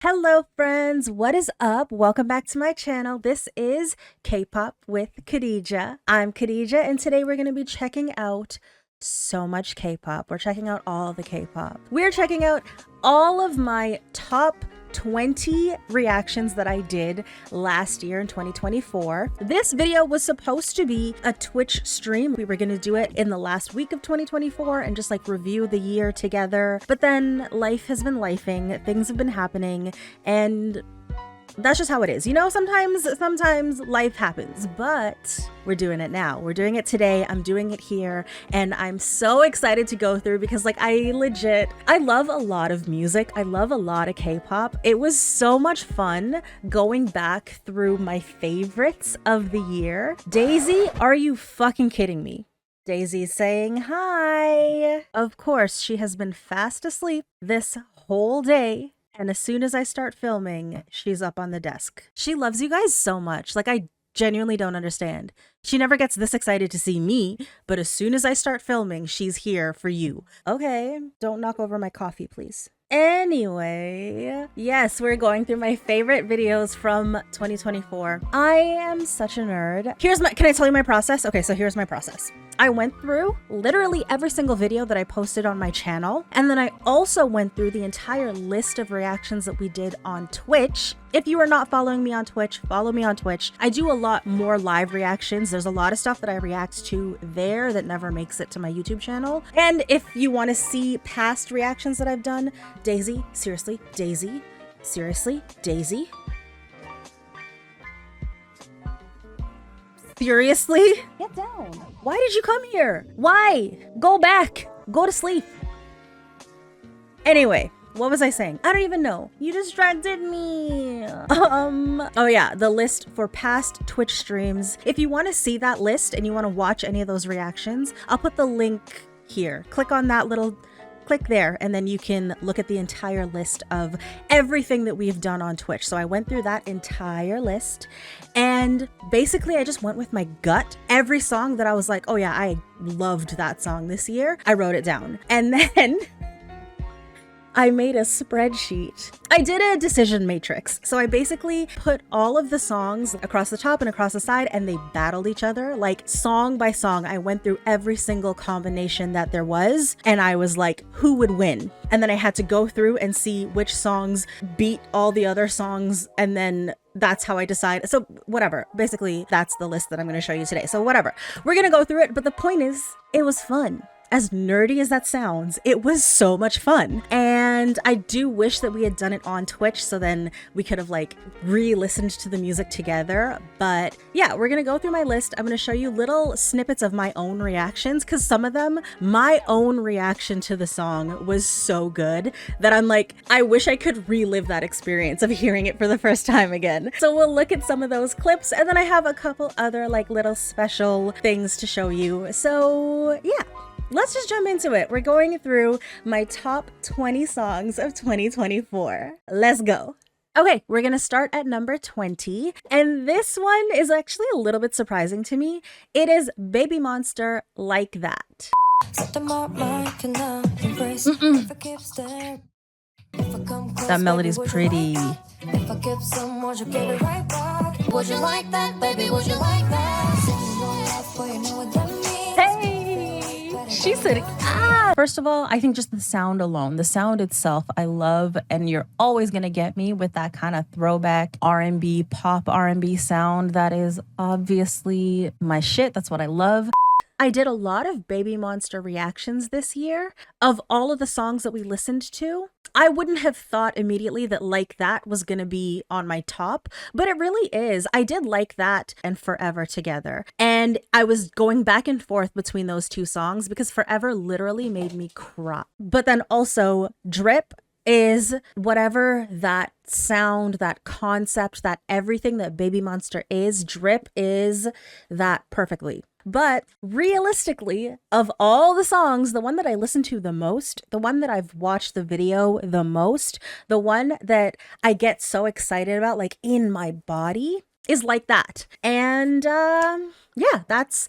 Hello friends, what is up? Welcome back to my channel. This is K-pop with Khadija. I'm Khadija and today we're going to be checking out so much K-pop. We're checking out all the K-pop. We're checking out all of my top 20 reactions that I did last year in 2024. This video was supposed to be a Twitch stream. We were going to do it in the last week of 2024 and just like review the year together. But then life has been lifing, things have been happening, and that's just how it is. You know, sometimes life happens, but we're doing it now. We're doing it today. I'm doing it here. And I'm so excited to go through because like I love a lot of music. I love a lot of K-pop. It was so much fun going back through my favorites of the year. Daisy, are you fucking kidding me? Daisy's saying hi. Of course, she has been fast asleep this whole day. And as soon as I start filming, she's up on the desk. She loves you guys so much. Like, I genuinely don't understand. She never gets this excited to see me, but as soon as I start filming, she's here for you. Okay, don't knock over my coffee, please. Anyway, yes, we're going through my favorite videos from 2024. I am such a nerd. Can I tell you my process? Okay, so here's my process. I went through literally every single video that I posted on my channel, and then I also went through the entire list of reactions that we did on Twitch. If you are not following me on Twitch, follow me on Twitch. I do a lot more live reactions. There's a lot of stuff that I react to there that never makes it to my YouTube channel. And if you want to see past reactions that I've done, Daisy, seriously, Daisy, seriously, Daisy. Seriously? Get down. Why did you come here? Why? Go back. Go to sleep. Anyway, what was I saying? I don't even know. You distracted me. Oh yeah, the list for past Twitch streams. If you want to see that list and you want to watch any of those reactions, I'll put the link here. Click on that click there, and then you can look at the entire list of everything that we've done on Twitch. So I went through that entire list, and basically I just went with my gut. Every song that I was like, oh yeah, I loved that song this year, I wrote it down. And then I made a spreadsheet. I did a decision matrix. So I basically put all of the songs across the top and across the side, and they battled each other. Like song by song, I went through every single combination that there was, and I was like, who would win? And then I had to go through and see which songs beat all the other songs, and then that's how I decide. So whatever, basically that's the list that I'm going to show you today. So whatever, we're going to go through it. But the point is, it was fun. As nerdy as that sounds, it was so much fun. And I do wish that we had done it on Twitch, so then we could have like re-listened to the music together. But yeah, we're gonna go through my list. I'm gonna show you little snippets of my own reactions, because some of them, my own reaction to the song was so good that I'm like, I wish I could relive that experience of hearing it for the first time again. So we'll look at some of those clips, and then I have a couple other like little special things to show you. So yeah. Let's just jump into it. We're going through my top 20 songs of 2024. Let's go. Okay, we're gonna start at number 20, and this one is actually a little bit surprising to me. It is Baby Monster, Like That. That melody's pretty. She said, ah! First of all, I think just the sound alone, the sound itself, I love, and you're always gonna get me with that kind of throwback R&B, pop R&B sound. That is obviously my shit. That's what I love. I did a lot of Baby Monster reactions this year. Of all of the songs that we listened to, I wouldn't have thought immediately that Like That was gonna be on my top, but it really is. I did Like That and Forever together, and I was going back and forth between those two songs because Forever literally made me cry. But then also Drip is whatever that sound, that concept, that everything that Baby Monster is, Drip is that perfectly. But realistically, of all the songs, the one that I listen to the most, the one that I've watched the video the most, the one that I get so excited about, like in my body, is Like That. And yeah, that's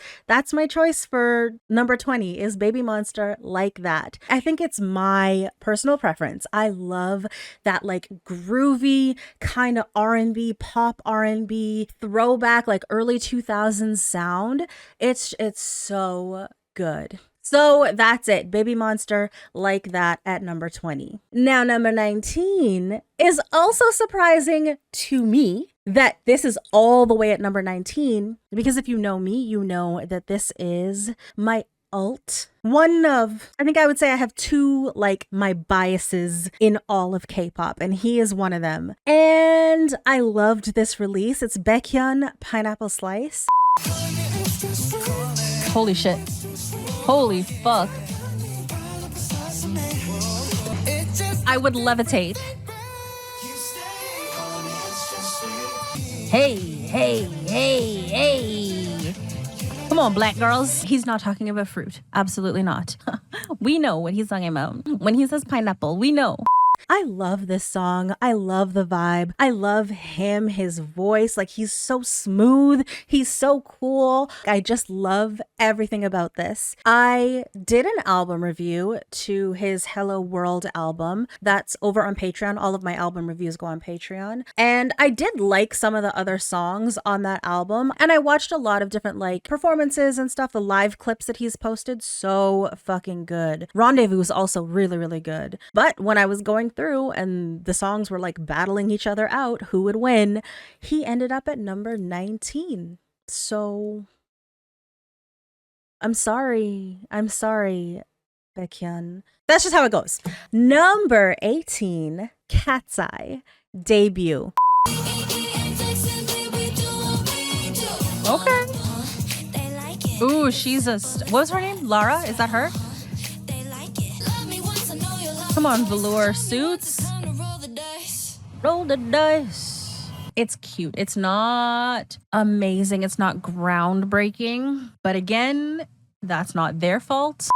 my choice for number 20 is Baby Monster, Like That. I think it's my personal preference. I love that like groovy kind of R&B, pop R&B, throwback, like early 2000s sound. It's so good. So that's it. Baby Monster, Like That at number 20. Now, number 19 is also surprising to me that this is all the way at number 19, because if you know me, you know that this is my alt. I think I would say I have two, like, my biases in all of K-pop, and he is one of them. And I loved this release. It's Baekhyun, Pineapple Slice. Holy shit. Holy fuck. I would levitate. Hey, hey, hey, hey. Come on, black girls. He's not talking about fruit. Absolutely not. We know what he's talking about. When he says pineapple, we know. I love this song. I love the vibe. I love him, his voice. Like, he's so smooth. He's so cool. I just love everything about this. I did an album review to his Hello World album. That's over on Patreon. All of my album reviews go on Patreon. And I did like some of the other songs on that album. And I watched a lot of different like performances and stuff. The live clips that he's posted, so fucking good. Rendezvous is also really, really good. But when I was going through and the songs were like battling each other out, who would win, he ended up at number 19. So I'm sorry, Baekhyun. That's just how it goes. Number 18, Cat's Eye, Debut. Okay. Ooh, she's what was her name? Lara? Is that her? Come on, velour suits. Roll the dice. It's cute. It's not amazing. It's not groundbreaking. But again, that's not their fault.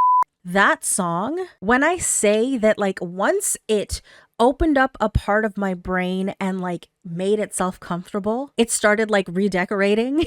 That song, when I say that, like, once it opened up a part of my brain and like made itself comfortable, it started like redecorating,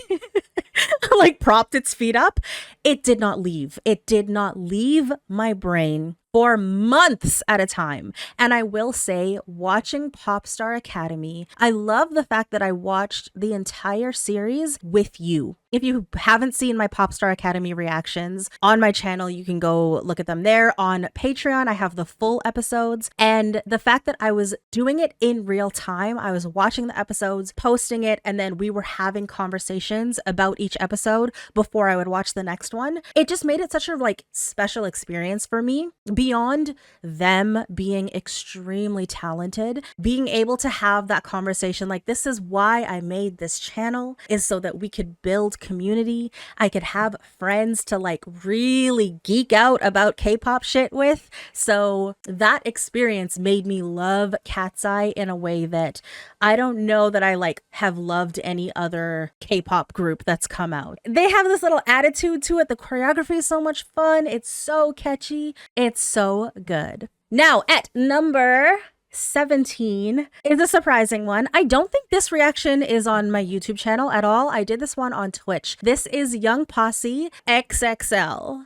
like propped its feet up. It did not leave. It did not leave my brain for months at a time. And I will say, watching Popstar Academy, I love the fact that I watched the entire series with you. If you haven't seen my Popstar Academy reactions on my channel, you can go look at them there. On Patreon, I have the full episodes. And the fact that I was doing it in real time, I was watching the episodes, posting it, and then we were having conversations about each episode before I would watch the next one. It just made it such a like special experience for me. Beyond them being extremely talented, being able to have that conversation, like, this is why I made this channel, is so that we could build community. I could have friends to like really geek out about K-pop shit with. So that experience made me love Cat's Eye in a way that I don't know that I like have loved any other K-pop group that's come out. They have this little attitude to it. The choreography is so much fun. It's so catchy. It's so good. Now at number 17 is a surprising one. I don't think this reaction is on my YouTube channel at all. I did this one on Twitch. This is Young Posse XXL.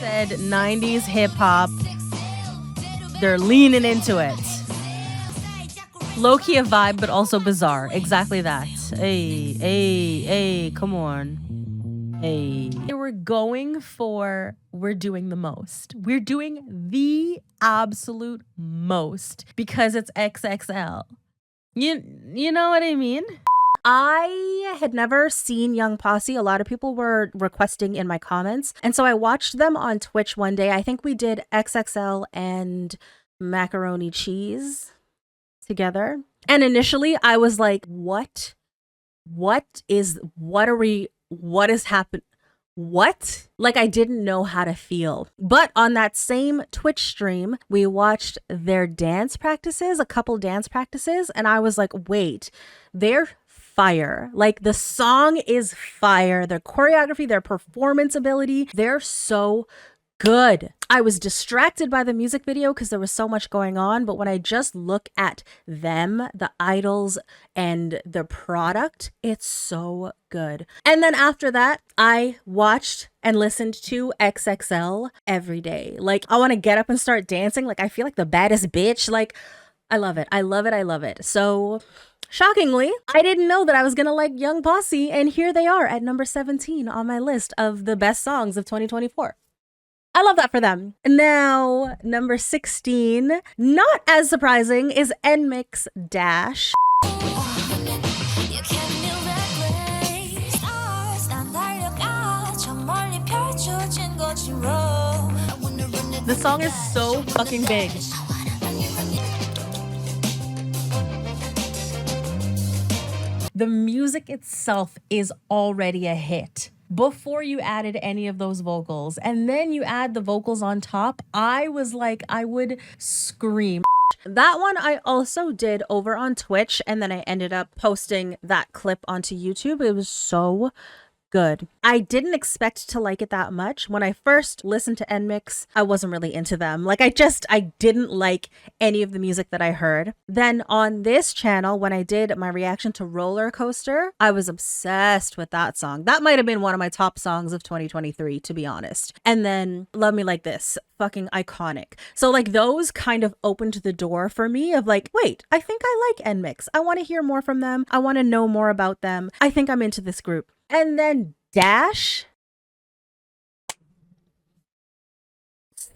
Said 90s hip hop. They're leaning into it. Low-key a vibe, but also bizarre. Exactly that. Hey, come on. Hey. We're going for, we're doing the most. We're doing the absolute most because it's XXL. You know what I mean? I had never seen Young Posse. A lot of people were requesting in my comments. And so I watched them on Twitch one day. I think we did XXL and Macaroni Cheese together. And initially I was like, what is happening? What? Like, I didn't know how to feel. But on that same Twitch stream, we watched their dance practices, a couple dance practices. And I was like, wait, they're fire. Like, the song is fire. Their choreography, their performance ability, they're so good. I was distracted by the music video because there was so much going on, but when I just look at them, the idols and the product, it's so good. And then after that, I watched and listened to XXL every day. Like, I want to get up and start dancing. Like, I feel like the baddest bitch. Like, I love it. I love it. I love it. So shockingly, I didn't know that I was going to like Young Posse, and here they are at number 17 on my list of the best songs of 2024. I love that for them. Now, number 16, not as surprising, is NMIXX Dash. The song is so fucking big. The music itself is already a hit before you added any of those vocals, and then you add the vocals on top. I was like, I would scream. That one I also did over on Twitch, and then I ended up posting that clip onto YouTube. It was so good. I didn't expect to like it that much. When I first listened to NMIXX, I wasn't really into them. Like, I didn't like any of the music that I heard. Then on this channel, when I did my reaction to Roller Coaster, I was obsessed with that song. That might have been one of my top songs of 2023, to be honest. And then Love Me Like This, fucking iconic. So like, those kind of opened the door for me of like, wait, I think I like NMIXX. I want to hear more from them. I want to know more about them. I think I'm into this group. And then Dash,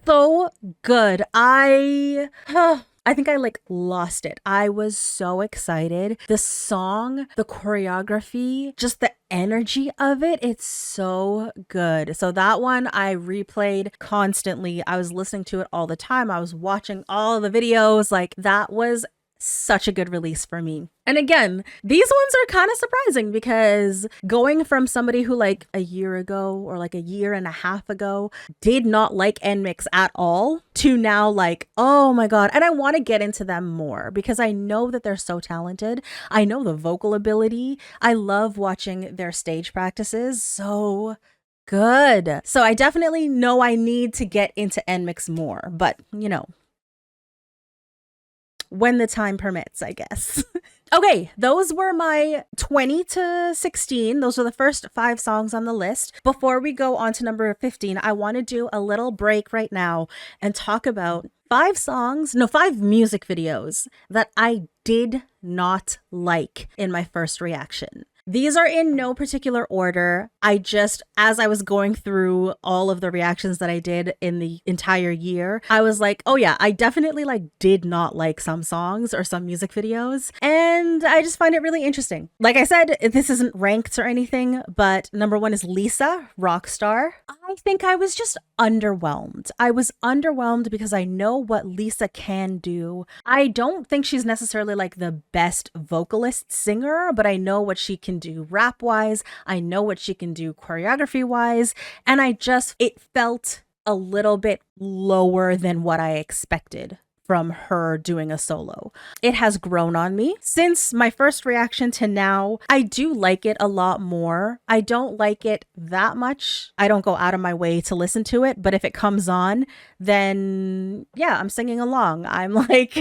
so good. I think I like lost it. I was so excited. The song, the choreography, just the energy of it, it's so good. So that one I replayed constantly. I was listening to it all the time. I was watching all the videos. Like, that was such a good release for me. And again, these ones are kind of surprising because going from somebody who like a year ago or like a year and a half ago did not like NMIXX at all to now like, oh my God. And I want to get into them more because I know that they're so talented. I know the vocal ability. I love watching their stage practices. So good. So I definitely know I need to get into NMIXX more, but you know, when the time permits, I guess. Okay, those were my 20 to 16. Those are the first 5 songs on the list. Before we go on to number 15, I want to do a little break right now and talk about 5 music videos that I did not like in my first reaction. These are in no particular order. As I was going through all of the reactions that I did in the entire year, I was like, oh yeah, I definitely did not like some songs or some music videos. And I just find it really interesting. Like I said, this isn't ranked or anything, but number 1 is Lisa, Rockstar. I think I was just underwhelmed. I was underwhelmed because I know what Lisa can do. I don't think she's necessarily like the best vocalist singer, but I know what she can do rap wise. I know what she can do choreography wise. And it felt a little bit lower than what I expected from her doing a solo. It has grown on me since my first reaction to now. I do like it a lot more. I don't like it that much. I don't go out of my way to listen to it, but if it comes on, then yeah, I'm singing along. I'm like,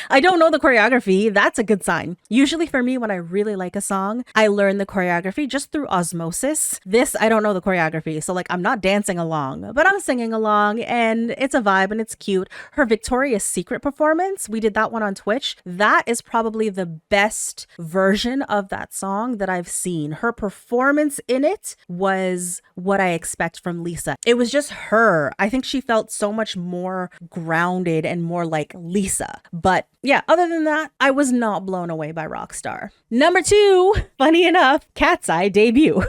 I don't know the choreography. That's a good sign. Usually for me, when I really like a song, I learn the choreography just through osmosis. This, I don't know the choreography. So like, I'm not dancing along, but I'm singing along and it's a vibe and it's cute. Her Victoria's Secret performance, we did that one on Twitch. That is probably the best version of that song that I've seen. Her performance in it was what I expect from Lisa. It was just her. I think she felt so much more grounded and more like Lisa. But yeah, other than that, I was not blown away by Rockstar. Number 2, funny enough, Cat's Eye debut.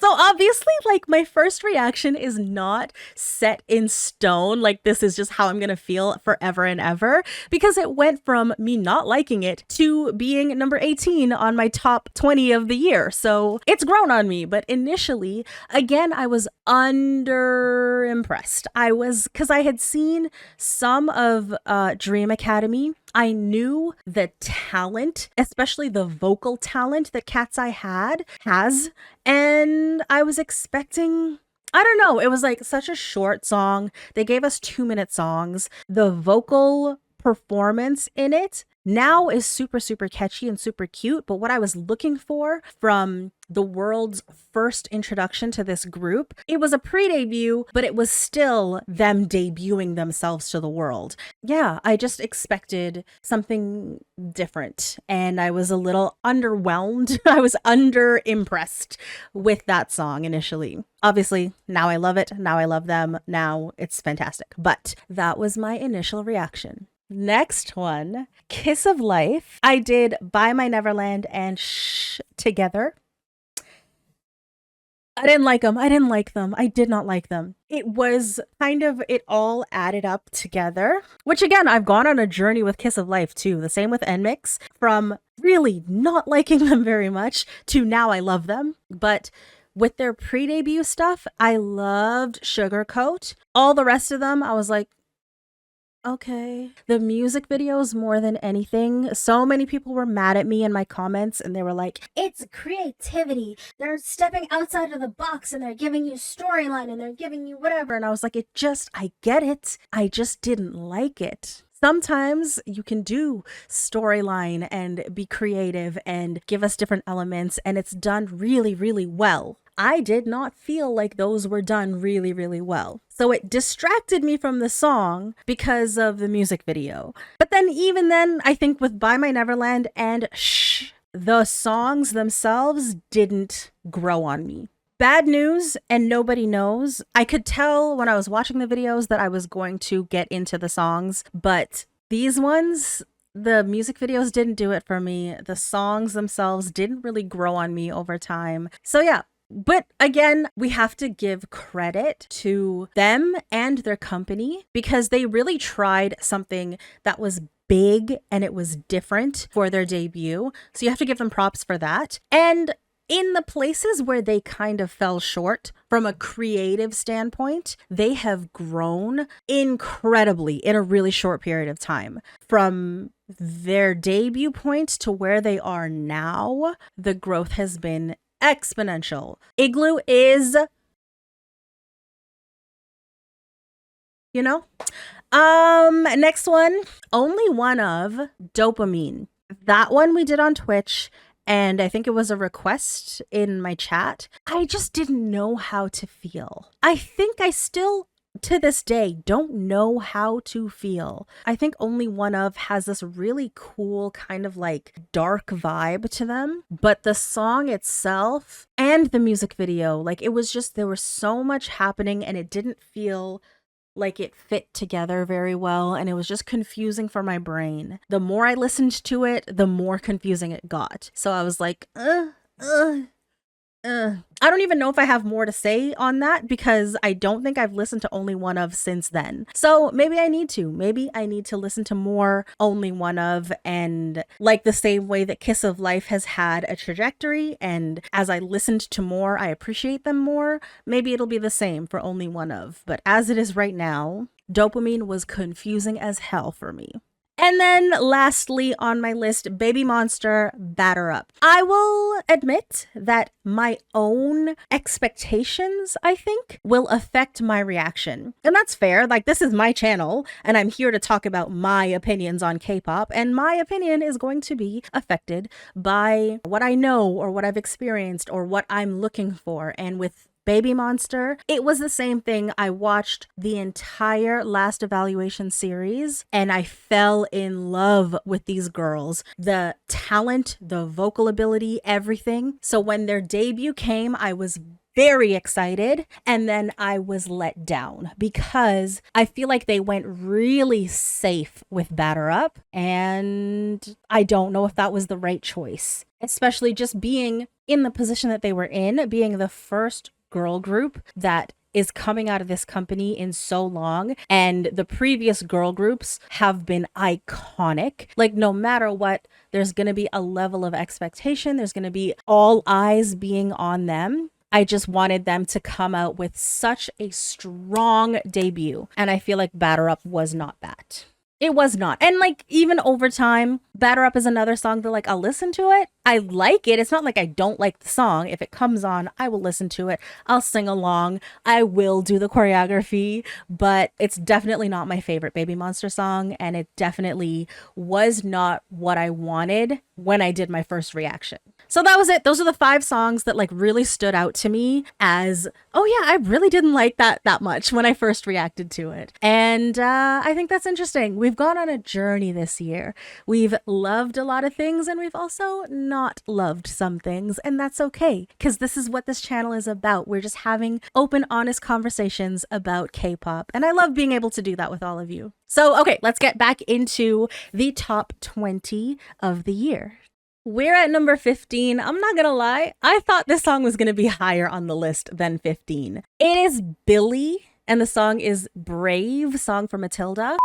So obviously, like, my first reaction is not set in stone. Like, this is just how I'm going to feel forever and ever, because it went from me not liking it to being number 18 on my top 20 of the year. So it's grown on me. But initially, again, I was under impressed. Because I had seen some of Dream Academy. I knew the talent, especially the vocal talent that Cat's Eye has, and I was expecting I don't know. It was like such a short song. They gave us 2-minute songs. The vocal performance in it now is super, super catchy and super cute. But what I was looking for from the world's first introduction to this group, it was a pre-debut, but it was still them debuting themselves to the world. Yeah, I just expected something different, and I was a little underwhelmed. I was under impressed with that song initially. Obviously, now I love it. Now I love them. Now it's fantastic. But that was my initial reaction. Next one, Kiss of Life. I did Buy My Neverland and Shh together. I didn't like them. I didn't like them. I did not like them. It was kind of, it all added up together, which again, I've gone on a journey with Kiss of Life too. The same with NMIX, from really not liking them very much to now I love them. But with their pre-debut stuff, I loved Sugarcoat. All the rest of them, I was like, okay. The music videos more than anything. So many people were mad at me in my comments and they were like, it's creativity. They're stepping outside of the box and they're giving you storyline and they're giving you whatever. And I was like, I get it. I just didn't like it. Sometimes you can do storyline and be creative and give us different elements, and it's done really, really well. I did not feel like those were done really, really well. So it distracted me from the song because of the music video. But then even then, I think with Buy My Neverland and Shh, the songs themselves didn't grow on me. Bad News and Nobody Knows. I could tell when I was watching the videos that I was going to get into the songs, but these ones, the music videos didn't do it for me. The songs themselves didn't really grow on me over time. So yeah. But again, we have to give credit to them and their company because they really tried something that was big and it was different for their debut. So you have to give them props for that. And in the places where they kind of fell short from a creative standpoint, they have grown incredibly in a really short period of time. From their debut point to where they are now, the growth has been exponential. Igloo is, next one, Only One of Dopamine. That one we did on Twitch, and I think it was a request in my chat. I just didn't know how to feel. I think I still, to this day, don't know how to feel. I think Only One Of has this really cool kind of like dark vibe to them, but the song itself and the music video, like it was just, there was so much happening and it didn't feel like it fit together very well, and it was just confusing for my brain. The more I listened to it, the more confusing it got. So I was like, I don't even know if I have more to say on that because I don't think I've listened to Only One Of since then. So maybe I need to. Maybe I need to listen to more Only One Of, and like the same way that Kiss of Life has had a trajectory, and as I listened to more, I appreciate them more. Maybe it'll be the same for Only One Of. But as it is right now, Dopamine was confusing as hell for me. And then lastly on my list, Baby Monster, Batter Up. I will admit that my own expectations, I think, will affect my reaction. And that's fair. Like, this is my channel and I'm here to talk about my opinions on K-pop, and my opinion is going to be affected by what I know or what I've experienced or what I'm looking for. And with Baby Monster, it was the same thing. I watched the entire Last Evaluation series and I fell in love with these girls. The talent, the vocal ability, everything. So when their debut came, I was very excited, and then I was let down because I feel like they went really safe with Batter Up, and I don't know if that was the right choice, especially just being in the position that they were in, being the first girl group that is coming out of this company in so long, and the previous girl groups have been iconic. Like, no matter what, there's going to be a level of expectation. There's going to be all eyes being on them. I just wanted them to come out with such a strong debut, and I feel like Batter Up was not that. It was not. And like even over time, Batter Up is another song that like I'll listen to it. I like it. It's not like I don't like the song. If it comes on, I will listen to it. I'll sing along. I will do the choreography, but it's definitely not my favorite Baby Monster song. And it definitely was not what I wanted when I did my first reaction. So that was it. Those are the 5 songs that like really stood out to me as, oh yeah, I really didn't like that much when I first reacted to it. And I think that's interesting. We've gone on a journey this year. We've loved a lot of things and we've also not loved some things, and that's okay because this is what this channel is about. We're just having open, honest conversations about K-pop, and I love being able to do that with all of you. So, okay, let's get back into the top 20 of the year. We're at number 15. I'm not gonna lie, I thought this song was gonna be higher on the list than 15. It is Billy, and the song is Brave, song from Matilda.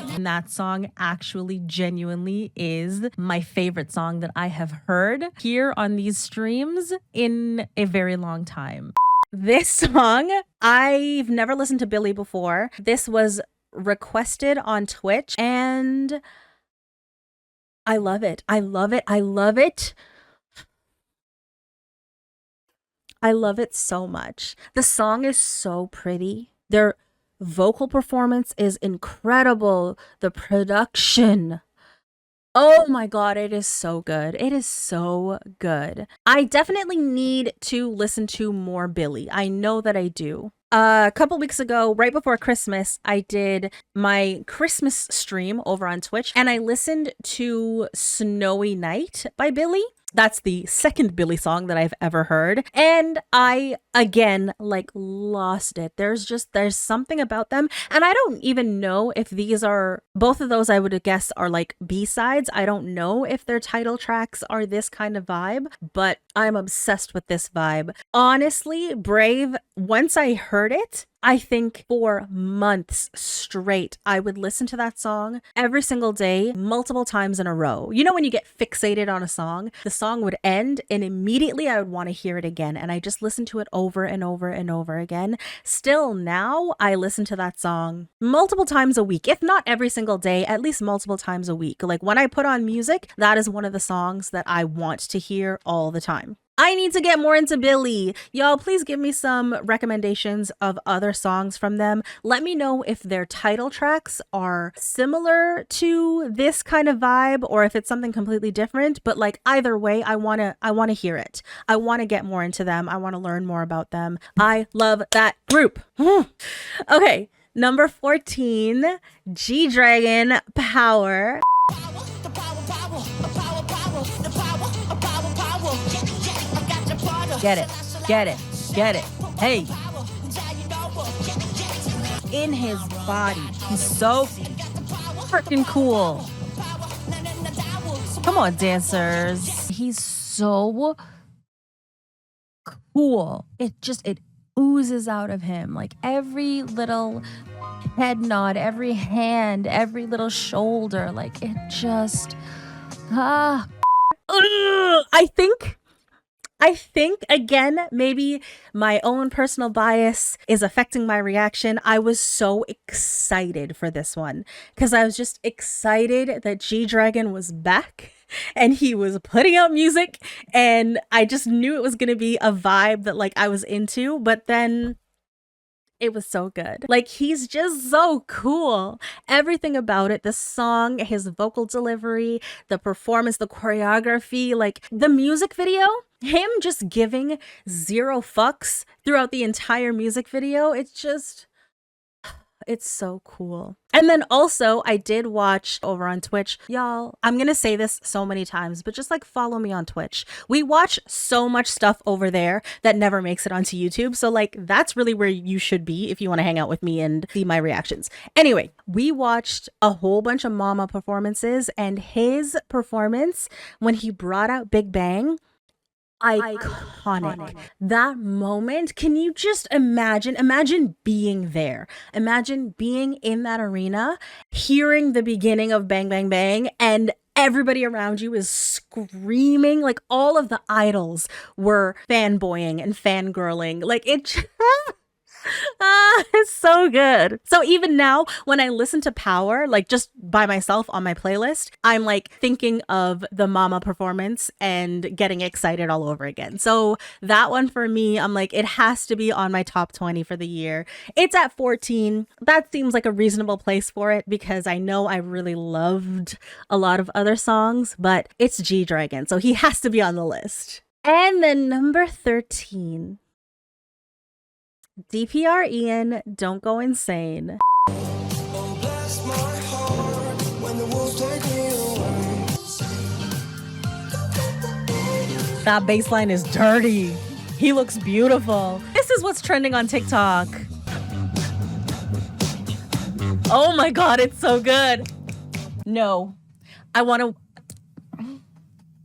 And that song actually genuinely is my favorite song that I have heard here on these streams in a very long time. This song, I've never listened to Billy before. This was requested on Twitch and I love it. I love it. I love it. I love it so much. The song is so pretty. Their vocal performance is incredible. The production. Oh my God, it is so good. It is so good. I definitely need to listen to more Billy. I know that I do. A couple weeks ago, right before Christmas, I did my Christmas stream over on Twitch and I listened to Snowy Night by Billy. That's the second Billy song that I've ever heard. And I, again, like lost it. There's something about them. And I don't even know if these are, both of those I would guess are like B-sides. I don't know if their title tracks are this kind of vibe, but I'm obsessed with this vibe. Honestly, Brave, once I heard it, I think for months straight, I would listen to that song every single day, multiple times in a row. You know, when you get fixated on a song, the song would end and immediately I would want to hear it again. And I just listened to it over and over and over again. Still now, I listen to that song multiple times a week, if not every single day, at least multiple times a week. Like when I put on music, that is one of the songs that I want to hear all the time. I need to get more into Billy. Y'all, please give me some recommendations of other songs from them. Let me know if their title tracks are similar to this kind of vibe or if it's something completely different. But like either way, I wanna hear it. I wanna get more into them. I wanna learn more about them. I love that group. Okay, number 14, G-Dragon, Power. Get it, get it, get it. Hey. In his body. He's so freaking cool. Come on, dancers. He's so cool. It oozes out of him. Like every little head nod, every hand, every little shoulder. Like it just, I think, again, maybe my own personal bias is affecting my reaction. I was so excited for this one because I was just excited that G-Dragon was back and he was putting out music and I just knew it was going to be a vibe that like I was into, but then it was so good. Like he's just so cool. Everything about it, the song, his vocal delivery, the performance, the choreography, like the music video, him just giving 0 fucks throughout the entire music video. It's so cool. And then also I did watch over on Twitch. Y'all, I'm going to say this so many times, but just like follow me on Twitch. We watch so much stuff over there that never makes it onto YouTube. So like that's really where you should be if you want to hang out with me and see my reactions. Anyway, we watched a whole bunch of Mama performances and his performance when he brought out Big Bang. iconic. That moment, can you just imagine being there? Imagine being in that arena, hearing the beginning of Bang Bang Bang, and everybody around you is screaming. Like all of the idols were fanboying and fangirling. Like it it's so good. So even now, when I listen to Power, like just by myself on my playlist, I'm like thinking of the Mama performance and getting excited all over again. So that one for me, I'm like, it has to be on my top 20 for the year. It's at 14. That seems like a reasonable place for it because I know I really loved a lot of other songs, but it's G-Dragon, so he has to be on the list. And then number 13. DPR Ian, Don't Go Insane. That bass line is dirty. He looks beautiful. This is what's trending on TikTok. Oh my God, it's so good. No, I want to.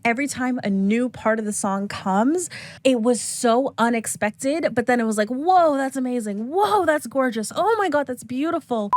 Every time a new part of the song comes, it was so unexpected, but then it was like, whoa, that's amazing. Whoa, that's gorgeous. Oh my God, that's beautiful.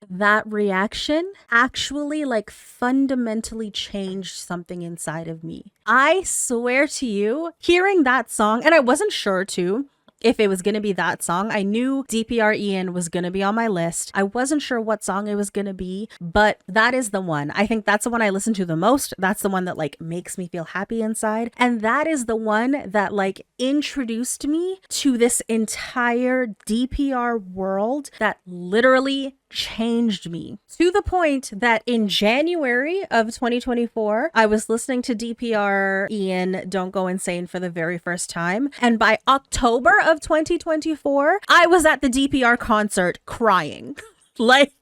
That reaction actually like fundamentally changed something inside of me. I swear to you, hearing that song, and I wasn't sure too, if it was going to be that song. I knew DPR Ian was going to be on my list. I wasn't sure what song it was going to be, but that is the one. I think that's the one I listen to the most. That's the one that like makes me feel happy inside. And that is the one that like introduced me to this entire DPR world that literally changed me to the point that in January of 2024, I was listening to DPR Ian Don't Go Insane for the very first time. And by October of 2024, I was at the DPR concert crying. Like,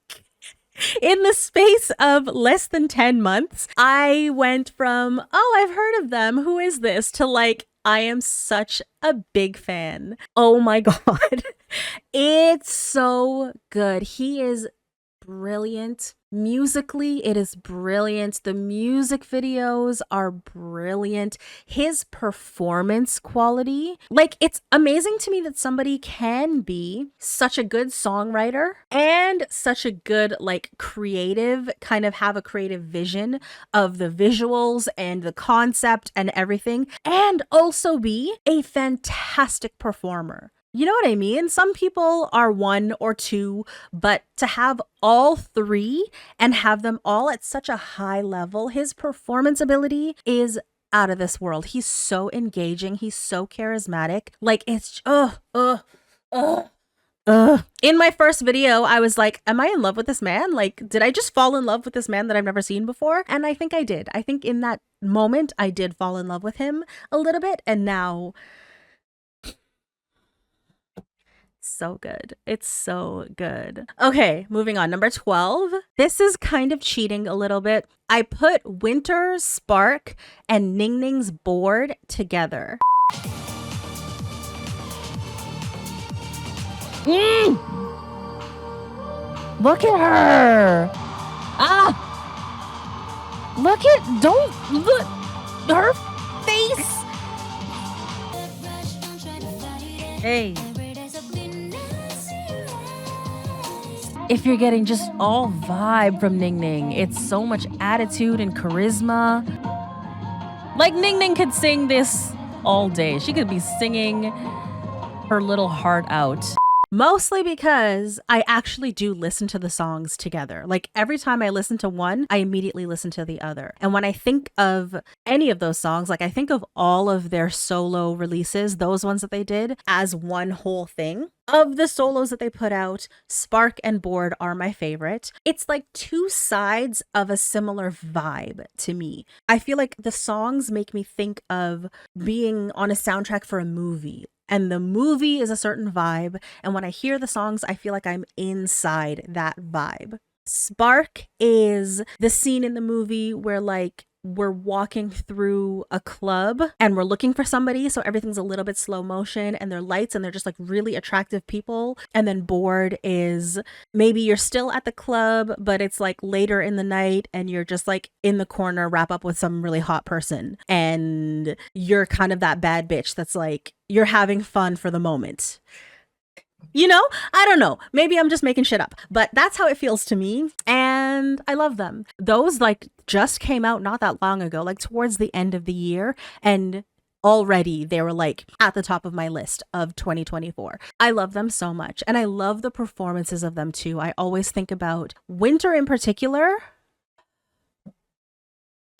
in the space of less than 10 months, I went from, oh, I've heard of them. Who is this? To like, I am such a big fan. Oh my God. It's so good. He is brilliant. Musically, it is brilliant. The music videos are brilliant. His performance quality, like it's amazing to me that somebody can be such a good songwriter and such a good like creative, kind of have a creative vision of the visuals and the concept and everything, and also be a fantastic performer. You know what I mean? Some people are one or two, but to have all three and have them all at such a high level, his performance ability is out of this world. He's so engaging. He's so charismatic. Like it's, In my first video, I was like, am I in love with this man? Like, did I just fall in love with this man that I've never seen before? And I think I did. I think in that moment, I did fall in love with him a little bit. And now... so good. It's so good. Okay, moving on. Number 12. This is kind of cheating a little bit. I put Winter, Spark, and Ning Ning's Board together. Look at her. Look at, don't look, her face. Hey. If you're getting just all vibe from Ning Ning, it's so much attitude and charisma. Like Ning Ning could sing this all day. She could be singing her little heart out. Mostly because I actually do listen to the songs together. Like every time I listen to one, I immediately listen to the other. And when I think of any of those songs, like I think of all of their solo releases, those ones that they did as one whole thing. Of the solos that they put out, Spark and Board are my favorite. It's like two sides of a similar vibe to me. I feel like the songs make me think of being on a soundtrack for a movie. And the movie is a certain vibe. And when I hear the songs, I feel like I'm inside that vibe. Spark is the scene in the movie where like we're walking through a club and we're looking for somebody, so everything's a little bit slow motion and they're lights and they're just like really attractive people. And then Bored is maybe you're still at the club, but it's like later in the night and you're just like in the corner, wrap up with some really hot person, and you're kind of that bad bitch that's like you're having fun for the moment. You know, I don't know. Maybe I'm just making shit up, but that's how it feels to me. And I love them. Those like just came out not that long ago, like towards the end of the year. And already they were like at the top of my list of 2024. I love them so much. And I love the performances of them too. I always think about Winter in particular.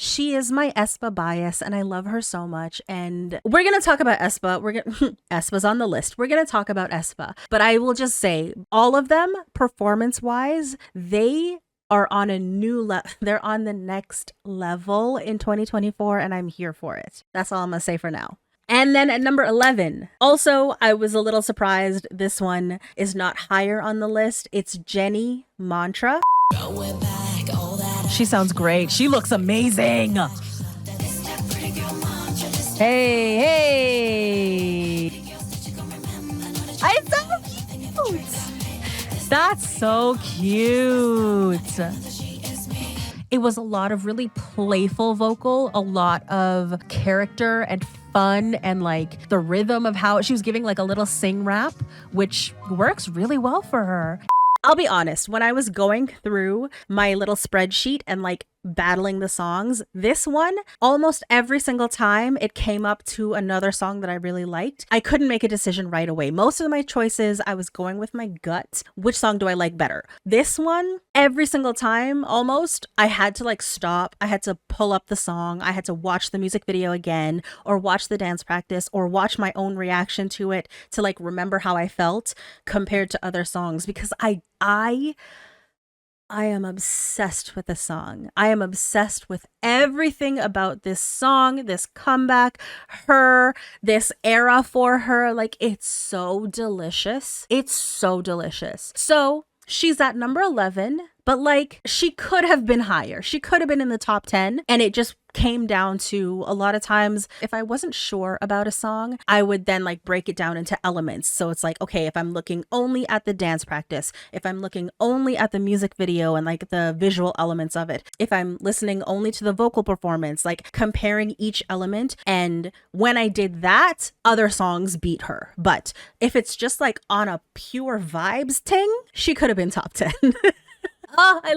She is my aespa bias and I love her so much. And we're going to talk about aespa. aespa's on the list. We're going to talk about aespa. But I will just say all of them performance-wise, they are on a new level. They're on the next level in 2024 and I'm here for it. That's all I'm going to say for now. And then at number 11, also, I was a little surprised this one is not higher on the list. It's Jenny Mantra. She sounds great. She looks amazing. Hey, hey. I'm so cute. That's so cute. It was a lot of really playful vocal, a lot of character and fun, and like the rhythm of how she was giving like a little sing rap, which works really well for her. I'll be honest, when I was going through my little spreadsheet and like battling the songs, this one, almost every single time it came up to another song that I really liked, I couldn't make a decision right away. Most of my choices, I was going with my gut. Which song do I like better? This one, every single time almost, I had to like stop. I had to pull up the song. I had to watch the music video again, or watch the dance practice, or watch my own reaction to it to like remember how I felt compared to other songs, because I am obsessed with the song. I am obsessed with everything about this song, this comeback, her, this era for her. Like, it's so delicious. It's so delicious. So she's at number 11, but like she could have been higher. She could have been in the top 10, and it just came down to a lot of times if I wasn't sure about a song, I would then like break it down into elements. So it's like, okay, if I'm looking only at the dance practice, if I'm looking only at the music video and like the visual elements of it, if I'm listening only to the vocal performance, like comparing each element. And when I did that, other songs beat her. But if it's just like on a pure vibes ting, she could have been top 10. Oh, I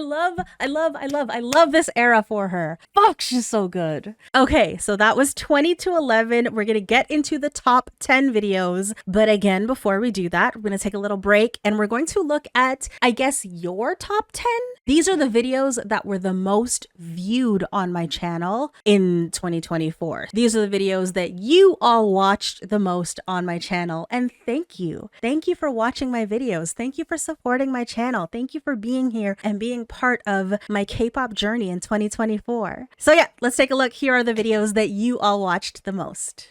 love this era for her. Fuck, she's so good. Okay, so that was 20 to 11. We're going to get into the top 10 videos. But again, before we do that, we're going to take a little break and we're going to look at, I guess, your top 10. These are the videos that were the most viewed on my channel in 2024. These are the videos that you all watched the most on my channel. And thank you. Thank you for watching my videos. Thank you for supporting my channel. Thank you for being here and being part of my K-pop journey in 2024. So yeah, let's take a look. Here are the videos that you all watched the most.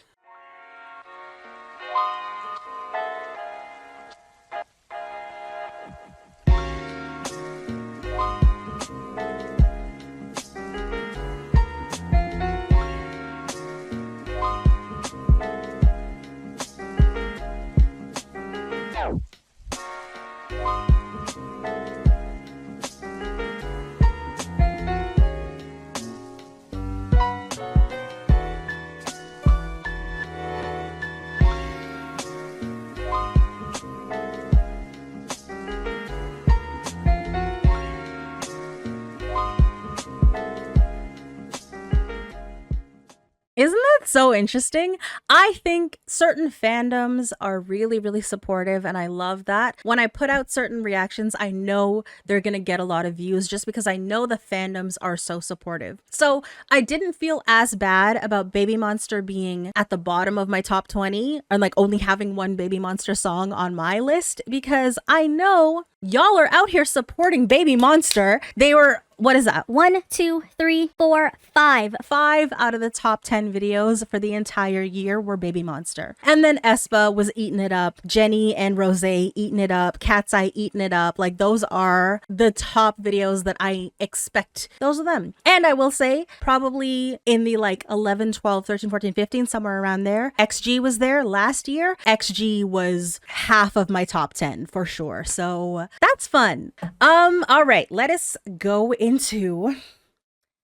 Isn't that so interesting? I think certain fandoms are really, really supportive, and I love that. When I put out certain reactions, I know they're gonna get a lot of views just because I know the fandoms are so supportive. So I didn't feel as bad about Baby Monster being at the bottom of my top 20 and like only having one Baby Monster song on my list, because I know y'all are out here supporting Baby Monster. They were What is that? 1, 2, 3, 4, 5. 5 out of the top 10 videos for the entire year were Baby Monster. And then Espa was eating it up. Jenny and Rose eating it up. Cat's Eye eating it up. Like, those are the top videos that I expect. Those are them. And I will say, probably in the like 11, 12, 13, 14, 15, somewhere around there. XG was there last year. XG was half of my top 10 for sure. So that's fun. All right, let us go into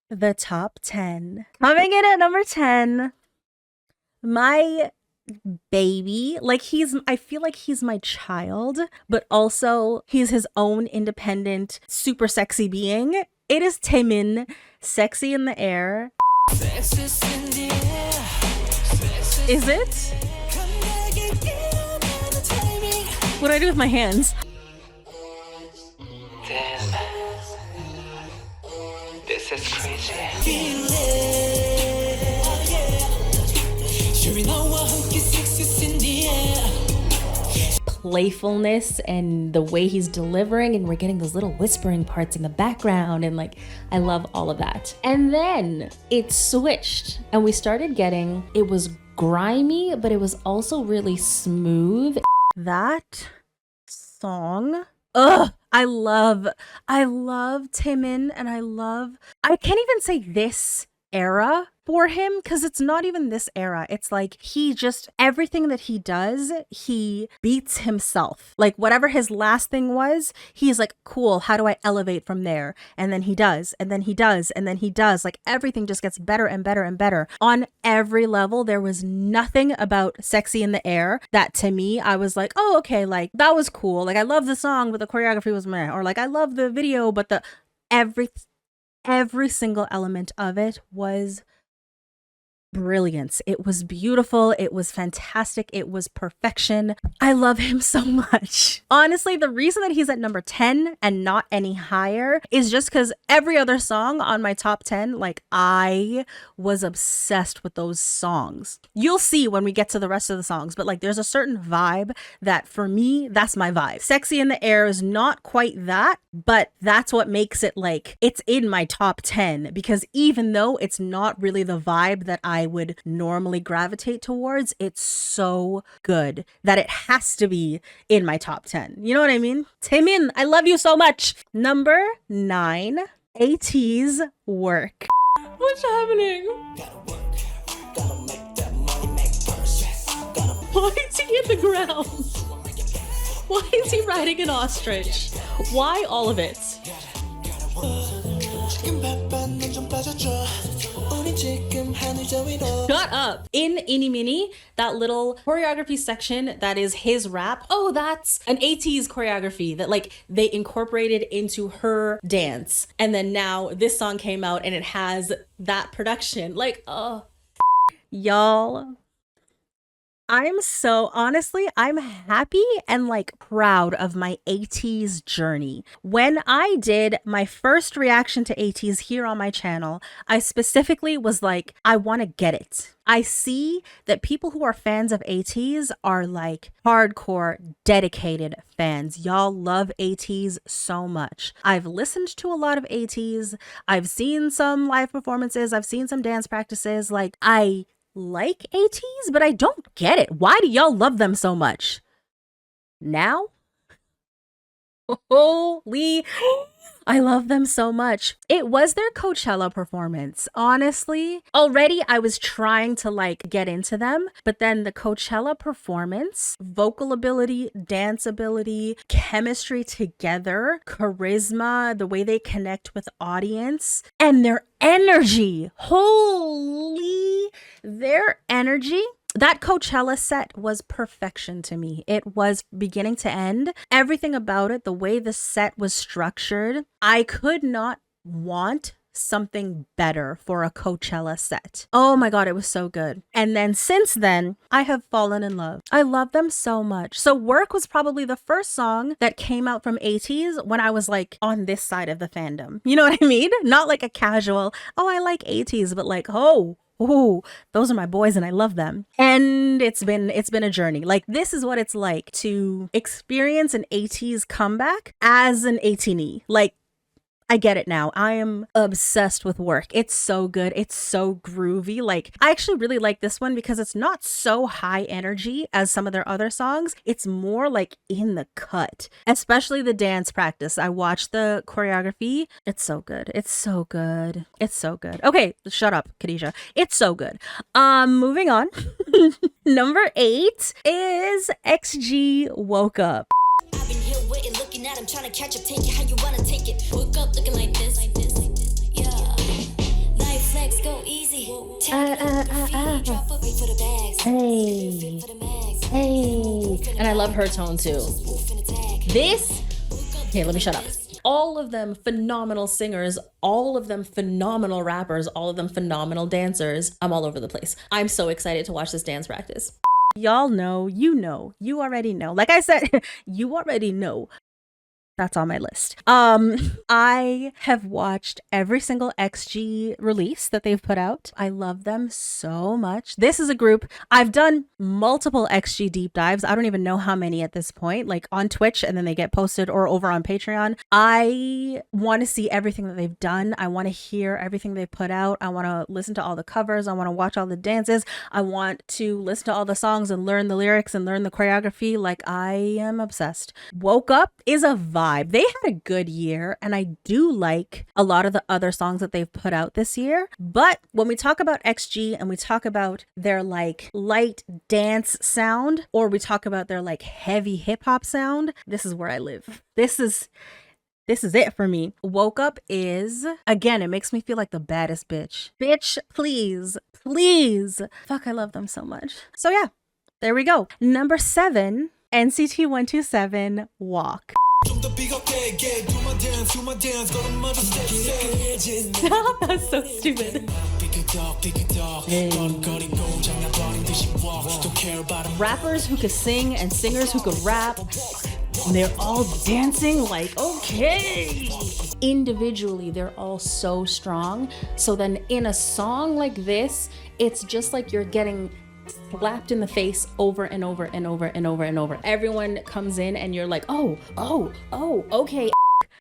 the top 10. Coming in at number 10, my baby. Like, I feel like he's my child, but also he's his own independent, super sexy being. It is Taemin, Sexy in the Air. Is it? What do I do with my hands? Damn. This is crazy. Playfulness and the way he's delivering, and we're getting those little whispering parts in the background, and like, I love all of that. And then it switched and we started getting, it was grimy, but it was also really smooth. That song, I love Taemin, and I can't even say this era for him, because it's not even this era. It's like, he just, everything that he does, he beats himself. Like, whatever his last thing was, he's like, cool, how do I elevate from there? And then he does, and then he does, and then he does. Like, everything just gets better and better and better on every level. There was nothing about Sexy in the Air that, to me, I was like, oh, okay, like, that was cool. Like, I love the song, but the choreography was meh. Or like, I love the video, but every single element of it was brilliance. It was beautiful. It was fantastic. It was perfection. I love him so much. Honestly, the reason that he's at number 10 and not any higher is just because every other song on my top 10, like, I was obsessed with those songs. You'll see when we get to the rest of the songs, but like, there's a certain vibe that for me, that's my vibe. Sexy in the Air is not quite that, but that's what makes it, like, it's in my top 10, because even though it's not really the vibe that I would normally gravitate towards, it's so good that it has to be in my top 10. You know what I mean? Taemin, I love you so much. Number 9, AT's Work. What's happening? Why is he in the ground? Why is he riding an ostrich? Why all of it? Shut up. In Ini Mini, that little choreography section that is his rap, oh, that's an AT's choreography that like they incorporated into her dance. And then now this song came out and it has that production. Like, oh, y'all, I'm happy and like proud of my AT's journey. When I did my first reaction to AT's here on my channel, I specifically was like, I want to get it. I see that people who are fans of AT's are like hardcore, dedicated fans. Y'all love AT's so much. I've listened to a lot of AT's. I've seen some live performances. I've seen some dance practices. Like, I like AT's, but I don't get it. Why do y'all love them so much? Now? Holy, I love them so much. It was their Coachella performance. Honestly, already I was trying to like get into them, but then the Coachella performance, vocal ability, dance ability, chemistry together, charisma, the way they connect with audience, and their energy. Holy, their energy. That Coachella set was perfection to me. It was beginning to end. Everything about it, the way the set was structured, I could not want something better for a Coachella set. Oh my God, it was so good. And then since then, I have fallen in love. I love them so much. So Work was probably the first song that came out from AT's when I was like on this side of the fandom. You know what I mean? Not like a casual, oh, I like AT's, but like, oh, those are my boys and I love them. And it's been a journey. Like, this is what it's like to experience an AT's comeback as an ATinie. Like, I get it now. I am obsessed with Work. It's so good. It's so groovy. Like, I actually really like this one because it's not so high energy as some of their other songs. It's more like in the cut, especially the dance practice. I watched the choreography. It's so good. It's so good. It's so good. Okay, shut up, Khadija. It's so good. Moving on. Number 8 is XG Woke Up. I've been here waiting, looking at him, trying to catch up, take it how you wanna take it. Woke up looking like this. Yeah. Life flex, go easy. Drop a wait for the bags. Hey. And I love her tone too. This, okay, let me shut up. All of them phenomenal singers, all of them phenomenal rappers, all of them phenomenal dancers. I'm all over the place. I'm so excited to watch this dance practice. Y'all know, you already know. Like I said, you already know. That's on my list. I have watched every single XG release that they've put out. I love them so much. This is a group. I've done multiple XG deep dives. I don't even know how many at this point, like on Twitch, and then they get posted or over on Patreon. I want to see everything that they've done. I want to hear everything they put out. I want to listen to all the covers. I want to watch all the dances. I want to listen to all the songs and learn the lyrics and learn the choreography. Like, I am obsessed. Woke Up is a vibe. They had a good year, and I do like a lot of the other songs that they've put out this year. But when we talk about XG and we talk about their like light dance sound, or we talk about their like heavy hip hop sound, this is where I live. This is it for me. Woke Up is, again, it makes me feel like the baddest bitch. Bitch, please. Fuck, I love them so much. So yeah, there we go. Number 7, NCT 127, Walk. That's so stupid. Rappers who could sing and singers who could rap, and they're all dancing like, okay. Individually, they're all so strong. So then in a song like this, it's just like you're getting slapped in the face over and over and over and over and over. Everyone comes in and you're like, oh, okay.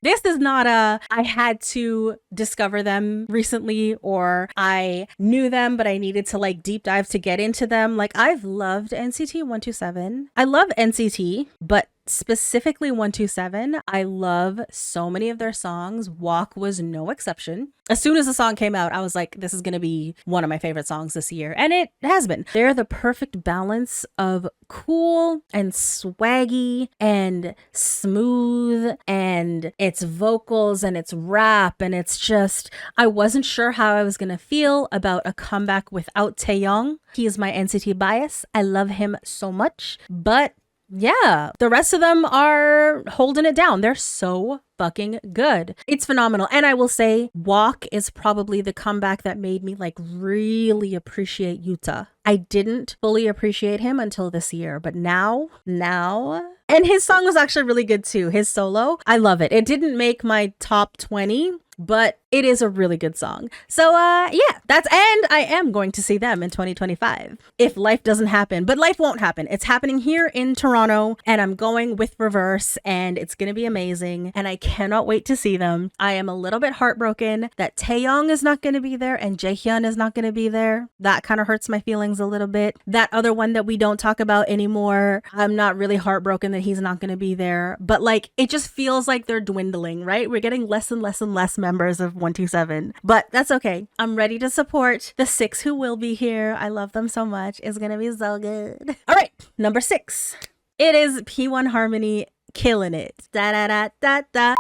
This is not I had to discover them recently, or I knew them, but I needed to like deep dive to get into them. Like, I've loved NCT 127. I love NCT, but specifically 127, I love so many of their songs. Walk was no exception. As soon as the song came out, I was like, this is going to be one of my favorite songs this year. And it has been. They're the perfect balance of cool and swaggy and smooth, and it's vocals and it's rap, and it's just, I wasn't sure how I was going to feel about a comeback without Taeyong. He is my NCT bias. I love him so much, but yeah, the rest of them are holding it down. They're so fucking good. It's phenomenal. And I will say, Walk is probably the comeback that made me like really appreciate Yuta. I didn't fully appreciate him until this year, but now, and his song was actually really good too. His solo, I love it. It didn't make my top 20, but it is a really good song. So yeah, and I am going to see them in 2025 if life doesn't happen, but life won't happen. It's happening here in Toronto, and I'm going with RiVERSE, and it's going to be amazing, and I cannot wait to see them. I am a little bit heartbroken that Taeyong is not going to be there and Jaehyun is not going to be there. That kind of hurts my feelings a little bit. That other one that we don't talk about anymore, I'm not really heartbroken that he's not going to be there, but like, it just feels like they're dwindling, right? We're getting less and less and less members of 127, but that's okay. I'm ready to support the 6 who will be here. I love them so much. It's gonna be so good. All right, number 6. It is P1 Harmony, Killing It. Da da da da da.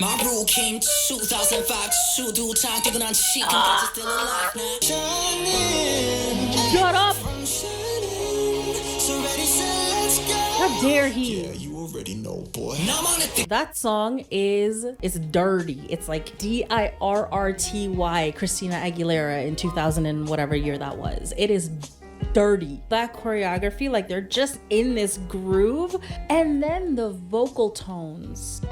My rule came 2005, two time thinking I'm chic, I'm still alive now. Shut up! How dare he? Yeah, you already know, boy. That song it's dirty. It's like DIRRTY, Christina Aguilera in 2000 and whatever year that was. It is dirty. That choreography, like they're just in this groove, and then the vocal tones.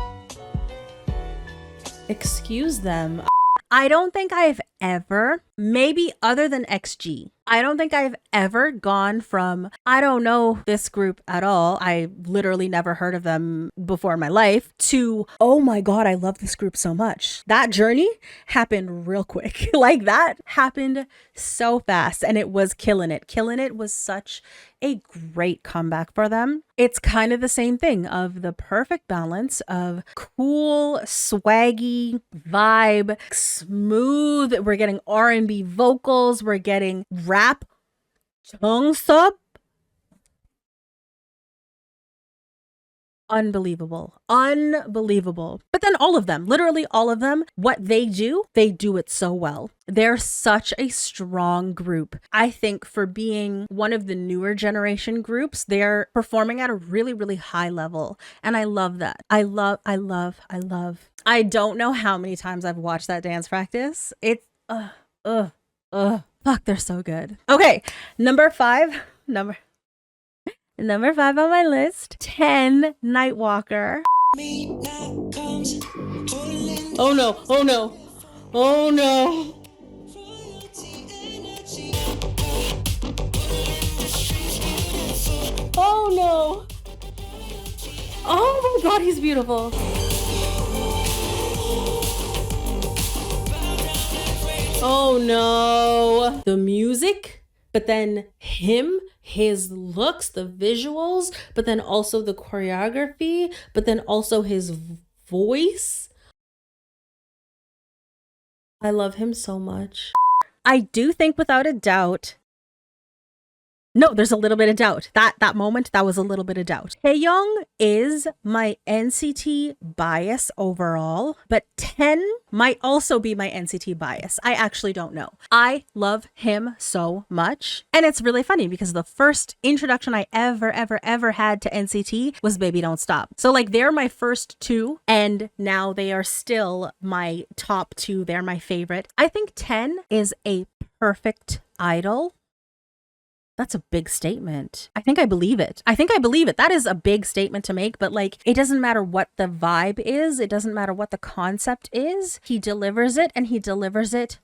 Excuse them. I don't think I've ever maybe other than XG. I don't think I've ever gone from, I don't know this group at all, I literally never heard of them before in my life, to, oh my God, I love this group so much. That journey happened real quick. Like that happened so fast, and it was killing it. Killing It was such a great comeback for them. It's kind of the same thing of the perfect balance of cool, swaggy vibe, smooth. We're getting R&B vocals. We're getting rap. Sub. Unbelievable. But then all of them, literally all of them, what they do it so well. They're such a strong group. I think for being one of the newer generation groups, they're performing at a really, really high level. And I love that. I love. I don't know how many times I've watched that dance practice. It's, fuck, they're so good. Okay, number 5 on my list, 10, Nightwalker. Oh no, oh no, oh no. Oh no. Oh my God, he's beautiful. Oh no. The music, but then him, his looks, the visuals, but then also the choreography, but then also his voice. I love him so much. I do think without a doubt, no, there's a little bit of doubt. That moment, that was a little bit of doubt. Taeyong is my NCT bias overall, but 10 might also be my NCT bias. I actually don't know. I love him so much. And it's really funny because the first introduction I ever had to NCT was Baby Don't Stop. So like they're my first 2, and now they are still my top 2. They're my favorite. I think 10 is a perfect idol. That's a big statement. I think I believe it. That is a big statement to make, but like, it doesn't matter what the vibe is. It doesn't matter what the concept is. He delivers it, and he delivers it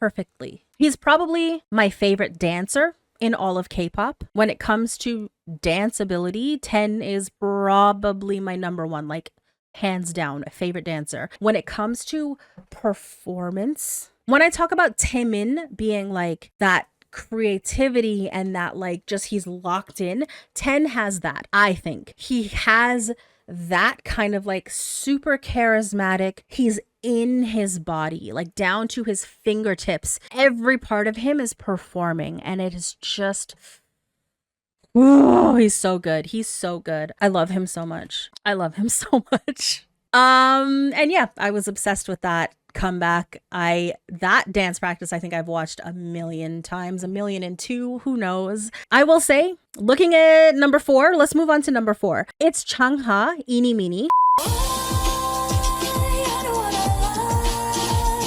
perfectly. He's probably my favorite dancer in all of K-pop. When it comes to dance ability, 10 is probably my number 1, like hands down, favorite dancer. When it comes to performance, when I talk about Taemin being like that creativity and that like just he's locked in, 10 has that. I think he has that kind of like super charismatic, he's in his body, like down to his fingertips. Every part of him is performing, and it is just, oh, he's so good. I love him so much. And yeah, I was obsessed with that comeback. That dance practice, I think I've watched 1,000,000 times, 1,000,002, who knows. I will say, looking at number 4, let's move on to number 4. It's Changha, Eeny Meeny.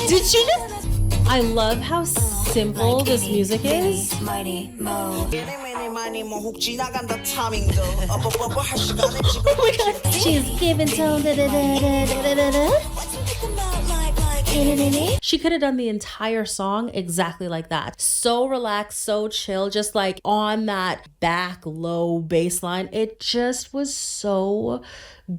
Did she just? I love how simple this music is. Oh my God. She's giving tone. She could have done the entire song exactly like that. So relaxed, so chill, just like on that back low bass line. It just was so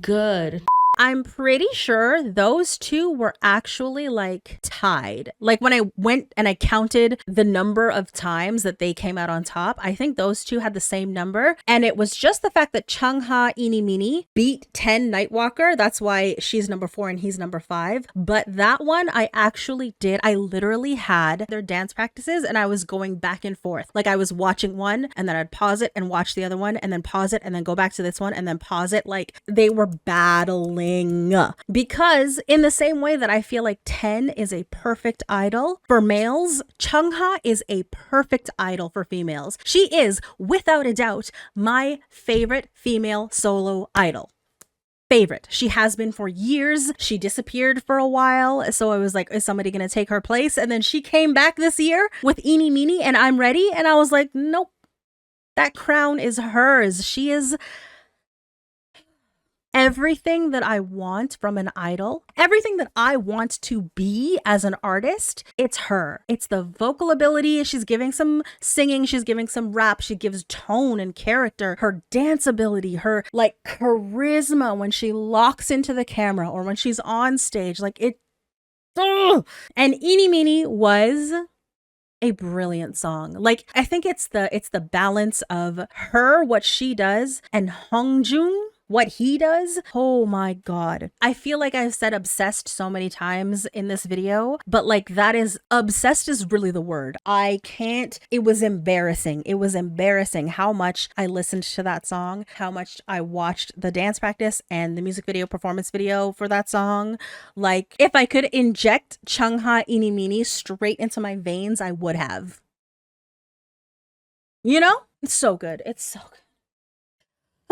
good. I'm pretty sure those 2 were actually like tied. Like when I went and I counted the number of times that they came out on top, I think those 2 had the same number. And it was just the fact that Changha Eeny Meeny beat 10 Nightwalker. That's why she's number 4 and he's number 5. But that one I actually did. I literally had their dance practices and I was going back and forth. Like I was watching one and then I'd pause it and watch the other one and then pause it and then go back to this one and then pause it. Like they were battling. Because in the same way that I feel like 10 is a perfect idol for males, Changha is a perfect idol for females. She is, without a doubt, my favorite female solo idol. Favorite. She has been for years. She disappeared for a while. So I was like, is somebody going to take her place? And then she came back this year with Eeny Meeny and I'm Ready. And I was like, nope, that crown is hers. She is everything that I want from an idol, everything that I want to be as an artist, it's her. It's the vocal ability. She's giving some singing, she's giving some rap, she gives tone and character, her dance ability, her like charisma when she locks into the camera or when she's on stage, like it. Ugh! And Eeny Meeny was a brilliant song. Like, I think it's the balance of her, what she does, and Hongjoong, what he does. Oh my God. I feel like I've said obsessed so many times in this video, but like that is, obsessed is really the word. I can't, it was embarrassing. It was embarrassing how much I listened to that song, how much I watched the dance practice and the music video performance video for that song. Like, if I could inject Chungha Eeny Meeny straight into my veins, I would have. You know? It's so good. It's so good.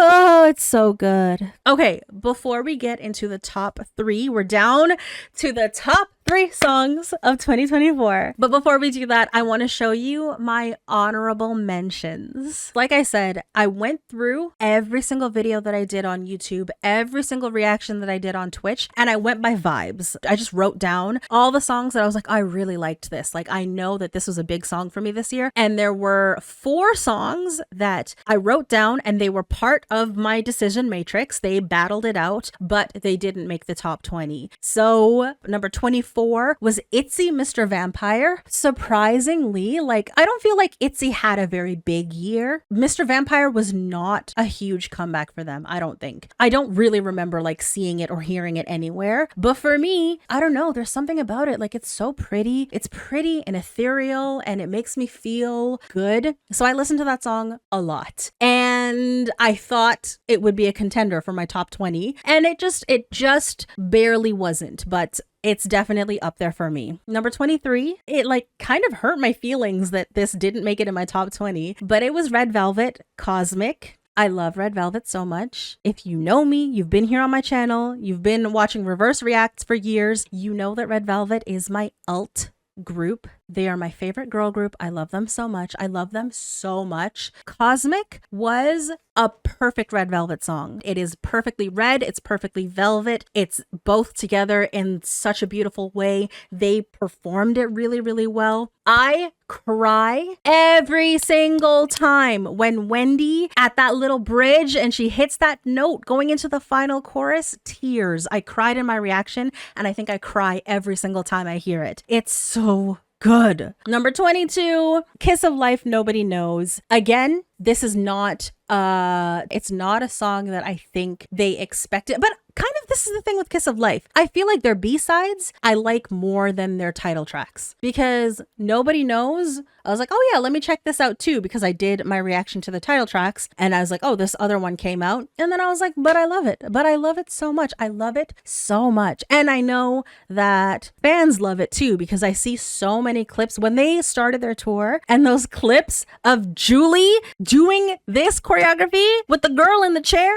Oh, it's so good. Okay, before we get into the top 3, we're down to the top 3 songs of 2024. But before we do that, I want to show you my honorable mentions. Like I said, I went through every single video that I did on YouTube, every single reaction that I did on Twitch, and I went by vibes. I just wrote down all the songs that I was like, I really liked this. Like, I know that this was a big song for me this year. And there were 4 songs that I wrote down and they were part of my decision matrix. They battled it out, but they didn't make the top 20. So number 24 was Itzy Mr. Vampire. Surprisingly, like, I don't feel like Itzy had a very big year. Mr. Vampire was not a huge comeback for them, I don't think. I don't really remember like seeing it or hearing it anywhere. But for me, I don't know, there's something about it. Like, it's so pretty. It's pretty and ethereal and it makes me feel good. So I listened to that song a lot. And I thought it would be a contender for my top 20. And it just barely wasn't. But it's definitely up there for me. Number 23, it like kind of hurt my feelings that this didn't make it in my top 20, but it was Red Velvet, Cosmic. I love Red Velvet so much. If you know me, you've been here on my channel, you've been watching Reverse Reacts for years, you know that Red Velvet is my alt group. They are my favorite girl group. I love them so much. I love them so much. Cosmic was a perfect Red Velvet song. It is perfectly red. It's perfectly velvet. It's both together in such a beautiful way. They performed it really, really well. I cry every single time when Wendy at that little bridge and she hits that note going into the final chorus. Tears. I cried in my reaction and I think I cry every single time I hear it. It's so good. Number 22, Kiss of Life, Nobody Knows. Again, this is not it's not a song that I think they expected, but kind of this is the thing with Kiss of Life. I feel like their B-sides I like more than their title tracks, because Nobody Knows, I was like, oh yeah, let me check this out too, because I did my reaction to the title tracks and I was like, oh, this other one came out, and then I was like, but I love it. But I love it so much. I love it so much. And I know that fans love it too, because I see so many clips when they started their tour and those clips of Julie doing this choreography with the girl in the chair.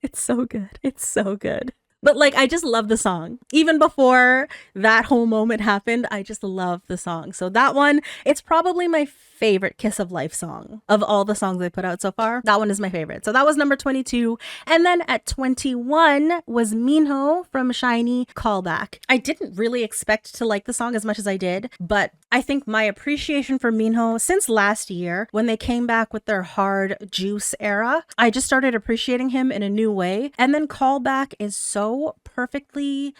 It's so good. It's so good. But like, I just love the song. Even before that whole moment happened, I just love the song. So that one, it's probably my favorite Kiss of Life song of all the songs they put out so far. That one is my favorite. So that was number 22. And then at 21 was Minho from SHINee, Callback. I didn't really expect to like the song as much as I did, but I think my appreciation for Minho since last year, when they came back with their hard juice era, I just started appreciating him in a new way. And then Callback is so perfectly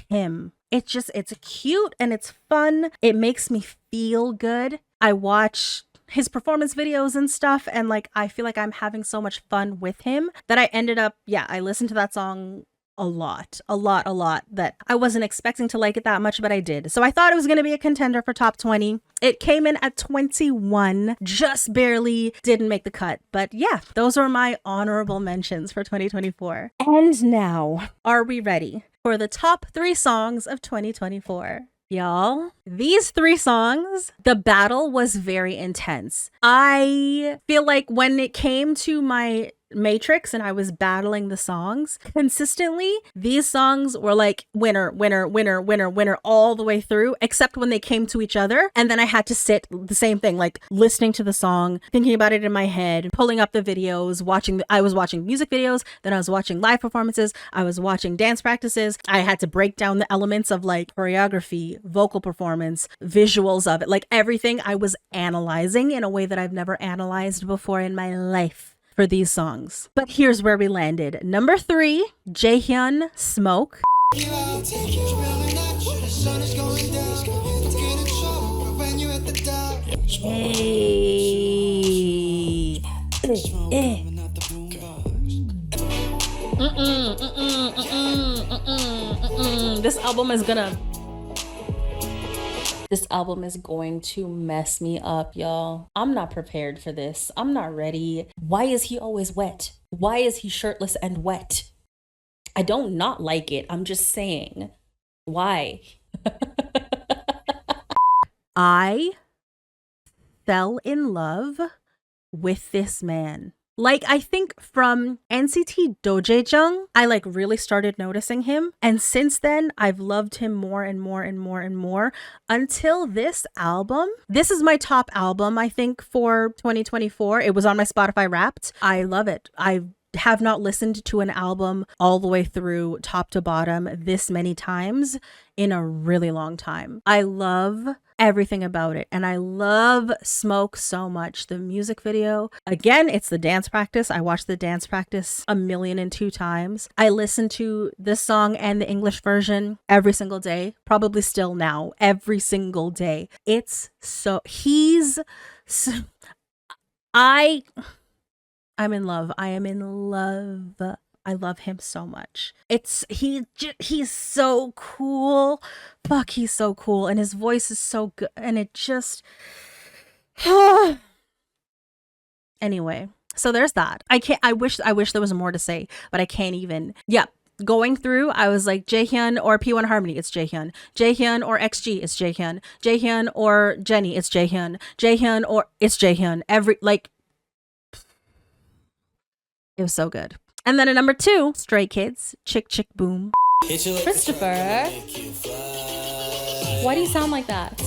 him. It's cute and it's fun. It makes me feel good. I watch his performance videos and stuff, and like, I feel like I'm having so much fun with him that I ended up, I listened to that song a lot, that I wasn't expecting to like it that much, but I did. So I thought it was going to be a contender for top 20. It came in at 21, just barely didn't make the cut. But yeah, those are my honorable mentions for 2024. And now, are we ready for the top 3 songs of 2024? Y'all, these 3 songs, the battle was very intense. I feel like when it came to my Matrix and I was battling the songs, consistently, these songs were like winner, winner, winner, winner, winner all the way through, except when they came to each other. And then I had to sit the same thing, like listening to the song, thinking about it in my head, pulling up the videos, I was watching music videos, then I was watching live performances, I was watching dance practices. I had to break down the elements of like choreography, vocal performance, visuals of it, like everything I was analyzing in a way that I've never analyzed before in my life for these songs. But here's where we landed. Number 3, Jaehyun, Smoke. Hey. This album is going to mess me up, y'all. I'm not prepared for this. I'm not ready. Why is he always wet? Why is he shirtless and wet? I don't not like it. I'm just saying. Why? I fell in love with this man. Like, I think from NCT Dojejung, I like really started noticing him. And since then, I've loved him more and more and more and more until this album. This is my top album, I think, for 2024. It was on my Spotify Wrapped. I love it. I have not listened to an album all the way through top to bottom this many times in a really long time. I love everything about it. And I love Smoke so much. The music video, again, it's the dance practice. I watched the dance practice 1,000,002 times. I listen to this song and the English version every single day, probably still now, every single day. I'm in love. I am in love. I love him so much. He's so cool. Fuck, he's so cool. And his voice is so good. And it just... Anyway, so there's that. I wish there was more to say, but I can't even. Yeah. Going through, I was like, Jaehyun or P1 Harmony, it's Jaehyun. Jaehyun or XG, it's Jaehyun. Jaehyun or Jennie, it's Jaehyun. Jaehyun or it's Jaehyun. It was so good. And then at number 2, Stray Kids, Chick Chick Boom. Christopher, why do you sound like that?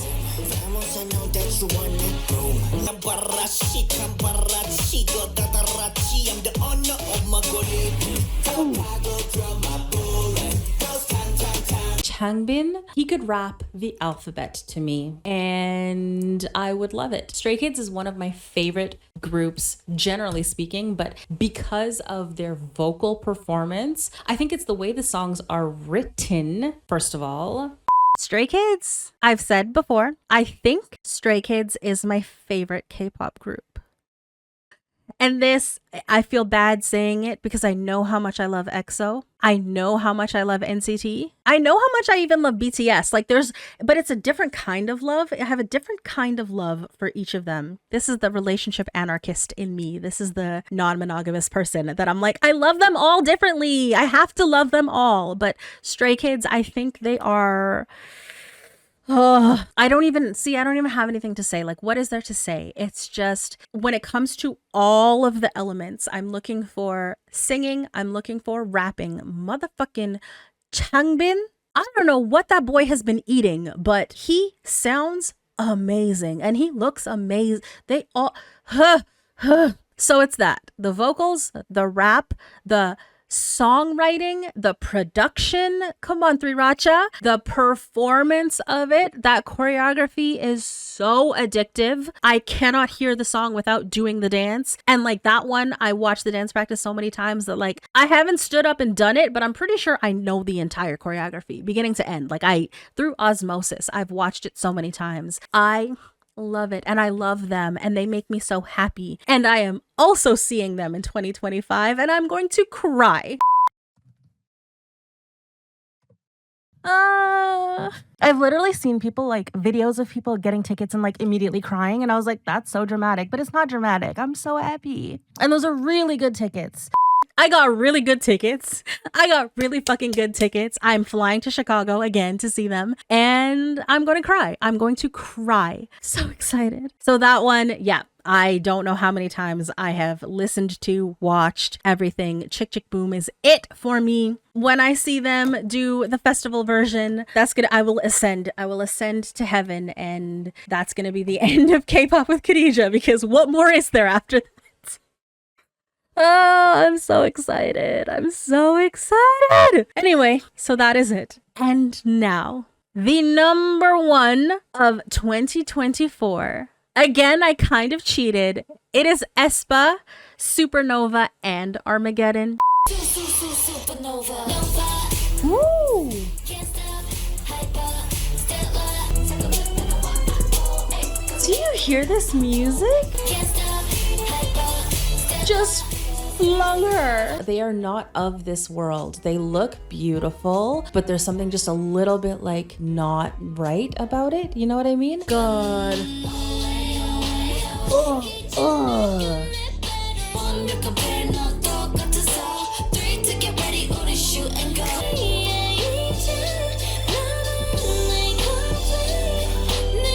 Changbin, he could rap the alphabet to me and I would love it. Stray Kids is one of my favorite groups, generally speaking, but because of their vocal performance, I think it's the way the songs are written, first of all. Stray Kids, I've said before, I think Stray Kids is my favorite K-pop group. And this, I feel bad saying it because I know how much I love EXO. I know how much I love NCT. I know how much I even love BTS. But it's a different kind of love. I have a different kind of love for each of them. This is the relationship anarchist in me. This is the non-monogamous person that I'm like, I love them all differently. I have to love them all. But Stray Kids, I think they are... Oh, I don't even have anything to say. Like, what is there to say? It's just, when it comes to all of the elements, I'm looking for singing, I'm looking for rapping. Motherfucking Changbin, I don't know what that boy has been eating, but he sounds amazing and he looks amazing. They all, So it's that. The vocals, the rap, the songwriting, the production, come on, Sriracha, the performance of it, that choreography is so addictive. I cannot hear the song without doing the dance. And like that one, I watched the dance practice so many times that like I haven't stood up and done it, but I'm pretty sure I know the entire choreography beginning to end. Like through osmosis, I've watched it so many times. I love it and I love them and they make me so happy, and I am also seeing them in 2025 and I'm going to cry. I've literally seen people, like videos of people getting tickets and like immediately crying, and I was like, that's so dramatic, but it's not dramatic. I'm so happy. And those are really good tickets. I got really good tickets. I got really fucking good tickets. I'm flying to Chicago again to see them. And and I'm going to cry. I'm going to cry. So excited. So that one, yeah. I don't know how many times I have listened to, watched everything. Chick Chick Boom is it for me. When I see them do the festival version, that's good. I will ascend. I will ascend to heaven, and that's going to be the end of K-pop with Khadija, because what more is there after that? Oh, I'm so excited. I'm so excited. Anyway, so that is it. And now, the number one of 2024. Again, I kind of cheated. It is aespa, Supernova, and Armageddon. Woo! Do you hear this music? Just flung her. They are not of this world. They look beautiful, but there's something just a little bit like not right about it. You know what I mean? God. Oh.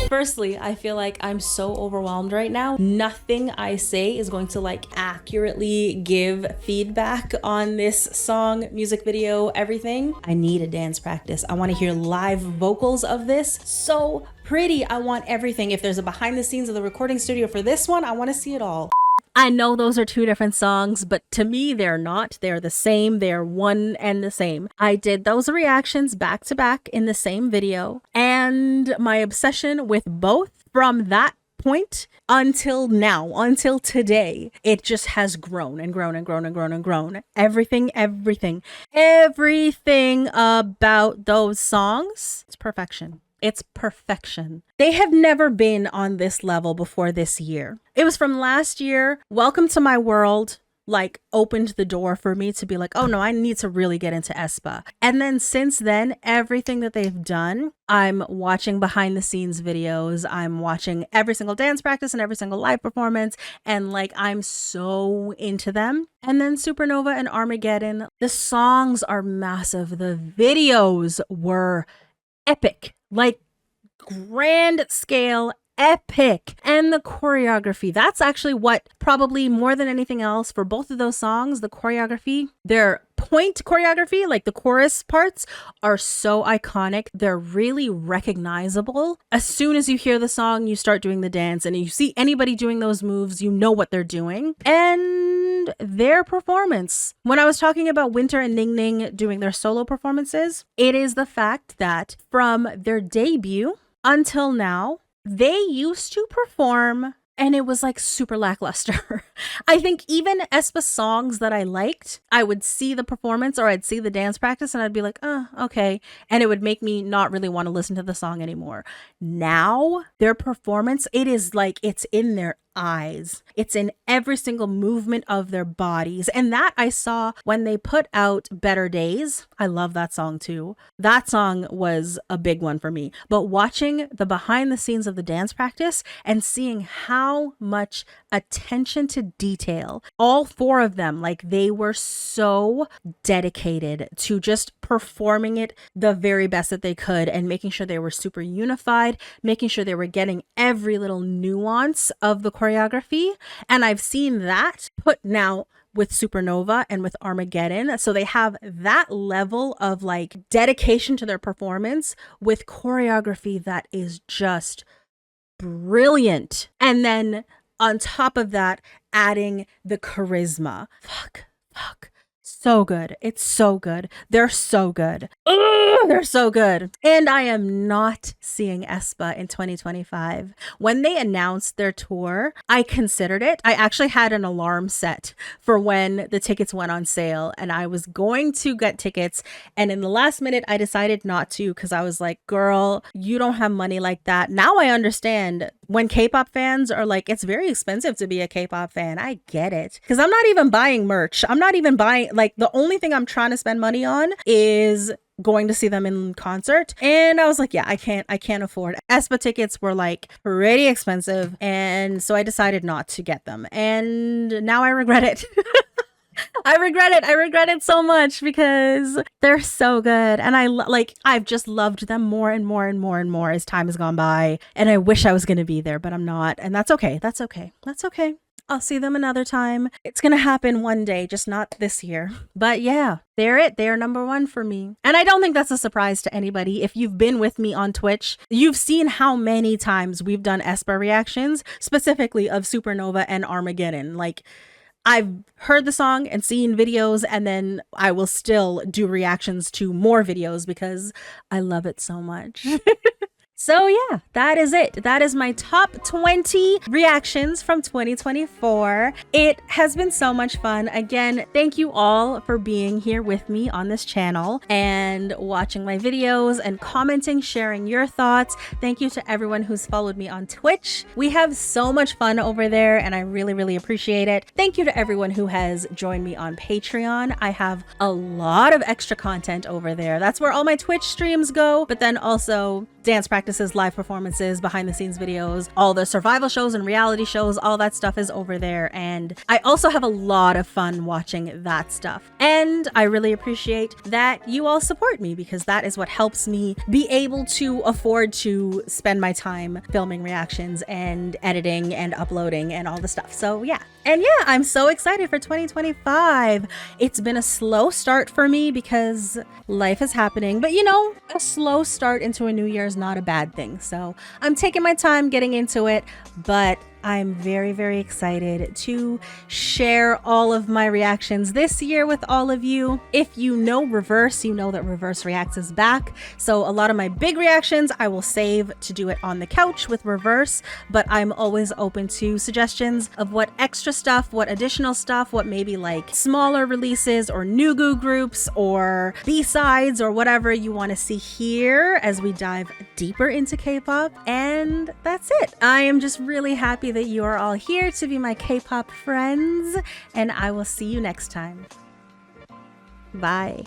Firstly, I feel like I'm so overwhelmed right now. Nothing I say is going to like accurately give feedback on this song, music video, everything. I need a dance practice. I want to hear live vocals of this. So pretty. I want everything. If there's a behind the scenes of the recording studio for this one, I want to see it all. I know those are two different songs, but to me, they're not. They're the same. They're one and the same. I did those reactions back to back in the same video, and my obsession with both from that point until now, until today, it just has grown and grown and grown and grown and grown. Everything about those songs, it's perfection. It's perfection. They have never been on this level before this year. It was from last year. Welcome to My World like opened the door for me to be like, oh no, I need to really get into aespa. And then since then, everything that they've done, I'm watching behind the scenes videos. I'm watching every single dance practice and every single live performance. And like, I'm so into them. And then Supernova and Armageddon, the songs are massive. The videos were epic, like grand scale epic. And the choreography, that's actually what probably more than anything else for both of those songs, the choreography, their point choreography, like the chorus parts are so iconic. They're really recognizable. As soon as you hear the song, you start doing the dance, and you see anybody doing those moves, you know what they're doing. And their performance, when I was talking about Winter and Ning Ning doing their solo performances, it is the fact that from their debut until now, they used to perform and it was like super lackluster. I think even aespa songs that I liked, I would see the performance or I'd see the dance practice and I'd be like, oh, okay. And it would make me not really want to listen to the song anymore. Now, their performance, it is like it's in their eyes. It's in every single movement of their bodies. And that I saw when they put out Better Days. I love that song too. That song was a big one for me. But watching the behind the scenes of the dance practice and seeing how much attention to detail, all four of them, like they were so dedicated to just performing it the very best that they could and making sure they were super unified, making sure they were getting every little nuance of the choreography. And I've seen that put now with Supernova and with Armageddon. So they have that level of like dedication to their performance with choreography that is just brilliant. And then on top of that, adding the charisma. Fuck. So good. It's so good. They're so good. Ugh, they're so good. And I am not seeing aespa in 2025. When they announced their tour, I considered it. I actually had an alarm set for when the tickets went on sale and I was going to get tickets. And in the last minute, I decided not to because I was like, girl, you don't have money like that. Now I understand when K-pop fans are like, it's very expensive to be a K-pop fan. I get it. Because I'm not even buying merch. I'm not even buying, like, the only thing I'm trying to spend money on is going to see them in concert. And I was like, yeah, I can't afford it. aespa tickets were like pretty expensive. And so I decided not to get them. And now I regret it. I regret it. I regret it so much because they're so good. And I've just loved them more and more and more and more as time has gone by. And I wish I was going to be there, but I'm not. And that's okay. That's okay. That's okay. I'll see them another time. It's going to happen one day, just not this year. But yeah, they're it. They're number one for me. And I don't think that's a surprise to anybody. If you've been with me on Twitch, you've seen how many times we've done Esper reactions, specifically of Supernova and Armageddon. Like, I've heard the song and seen videos, and then I will still do reactions to more videos because I love it so much. So yeah, that is it. That is my top 20 reactions from 2024. It has been so much fun. Again, thank you all for being here with me on this channel and watching my videos and commenting, sharing your thoughts. Thank you to everyone who's followed me on Twitch. We have so much fun over there and I really, really appreciate it. Thank you to everyone who has joined me on Patreon. I have a lot of extra content over there. That's where all my Twitch streams go, but then also dance practices, live performances, behind the scenes videos, all the survival shows and reality shows, all that stuff is over there. And I also have a lot of fun watching that stuff. And I really appreciate that you all support me because that is what helps me be able to afford to spend my time filming reactions and editing and uploading and all the stuff. So yeah. And yeah, I'm so excited for 2025. It's been a slow start for me because life is happening, but you know, a slow start into a new year is not a bad thing. So I'm taking my time getting into it, but I'm very, very excited to share all of my reactions this year with all of you. If you know Reverse, you know that Reverse Reacts is back. So a lot of my big reactions, I will save to do it on the couch with Reverse, but I'm always open to suggestions of what extra stuff, what additional stuff, what maybe like smaller releases or new goo groups or B-sides or whatever you want to see here as we dive deeper into K-pop. And that's it. I am just really happy that you are all here to be my K-pop friends, and I will see you next time. Bye.